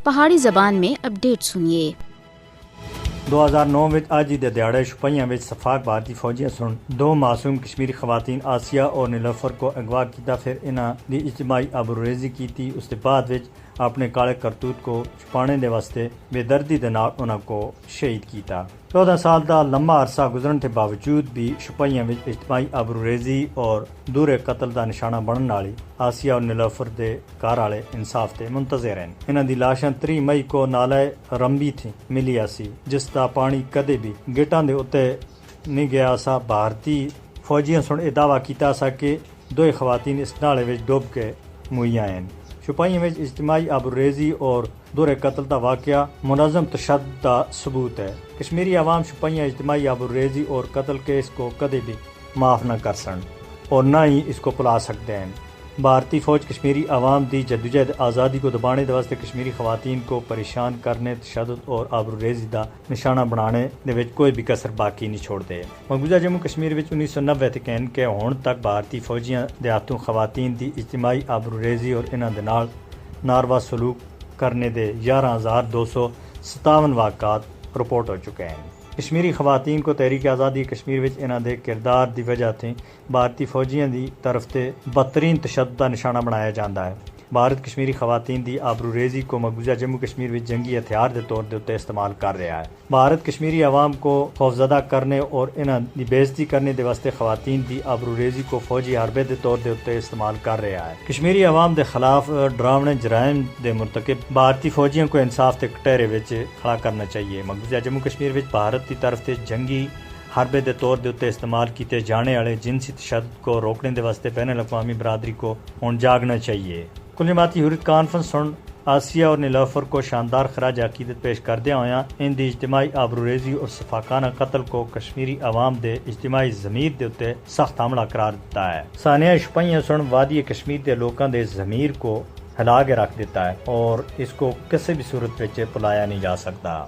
پہاڑی زبان میں اپڈیٹ سنیے۔ 2009 میں آج ہی دیہڑے شپیاں میں صفاق بھارتی فوجیاں سن دو معصوم کشمیری خواتین آسیہ اور نیلوفر کو اغوا کیتا، پھر انہاں دی اجتماعی آبروریزی کیتی۔ اس کے بعد اپنے کالے کرتوت کو چھپانے دے واسطے بے دردی دے نال انہاں کو شہید کیتا۔ 14 سال دا لمبا عرصہ گزرن کے باوجود بھی شپیاں میں اجتماعی آبروریزی اور دورے قتل دا نشانہ بنن والی آسیہ اور نیلوفر دے گھر والے انصاف تے منتظر ہیں۔ انہاں دی لاشاں 3 مئی کو نالے رمبی تھی ملی سی، جس دا پانی کدے بھی گیٹاں دے اتے نہیں گیا سا۔ بھارتی فوجیاں سن یہ دعویٰ کیتا سا کہ 2 خواتین اس نالے وچ ڈوب کے موئیاں ہیں۔ شپیاں میں اجتماعی آبروریزی اور دورے قتل دا واقعہ منظم تشدد دا ثبوت ہے۔ کشمیری عوام شپیاں اجتماعی آبروریزی اور قتل کیس کو کدے بھی معاف نہ کر سن اور نہ ہی اس کو بھلا سکتے ہیں۔ بھارتی فوج کشمیری عوام دی جدوجہد آزادی کو دبانے دے واسطے کشمیری خواتین کو پریشان کرنے، تشدد اور آبروریزی دا نشانہ بنانے دے وچ کوئی بھی کسر باقی نہیں چھوڑتے۔ مقبوضہ جموں کشمیر وچ 1990 تے کہن کہ ہن تک بھارتی فوجیاں دے ہاتھوں خواتین دی اجتماعی آبروریزی اور انہاں دے نال ناروا سلوک کرنے دے 11,257 واقعات رپورٹ ہو چکے ہیں۔ کشمیری خواتین کو تحریک آزادی کشمیر وچ انہاں دے کردار دی وجہ تے بھارتی فوجیاں دی طرف تے بدترین تشدد دا نشانہ بنایا جاندا ہے۔ بھارت کشمیری خواتین دی آبروریزی کو مقبوضہ جموں کشمیر وچ جنگی ہتھیار دے طور دے اتے استعمال کر رہا ہے۔ بھارت کشمیری عوام کو خوفزدہ کرنے اور انہاں دی بے عزتی کرنے دے واسطے خواتین دی آبروریزی کو فوجی حربے دے طور دے اتے استعمال کر رہا ہے۔ کشمیری عوام دے خلاف ڈراونے جرائم دے مرتکب بھارتی فوجیوں کو انصاف دے کٹہرے وچ کھڑا کرنا چاہیے۔ مقبوضہ جموں کشمیر وچ بھارت دی طرف تے جنگی حربے دے طور دے اتے استعمال کیتے جانے والے جنسی تشدد کو روکنے دے واسطے بین الاقوامی برادری کو ہن جاگنا چاہیے۔ کل جماعتی حریت کانفرنس سن آسیہ اور نیلوفر کو شاندار خراج عقیدت پیش کردیا ہویا ان دی اجتماعی آبروریزی اور شفاقانہ قتل کو کشمیری عوام دے اجتماعی ضمیر دے اتے سخت حملہ قرار دیتا ہے۔ ثانیہ شپیاں سن وادی کشمیر دے لوکاں دے ضمیر کو ہلا کے رکھ دیتا ہے اور اس کو کسی بھی صورت وچ بھلایا نہیں جا سکتا۔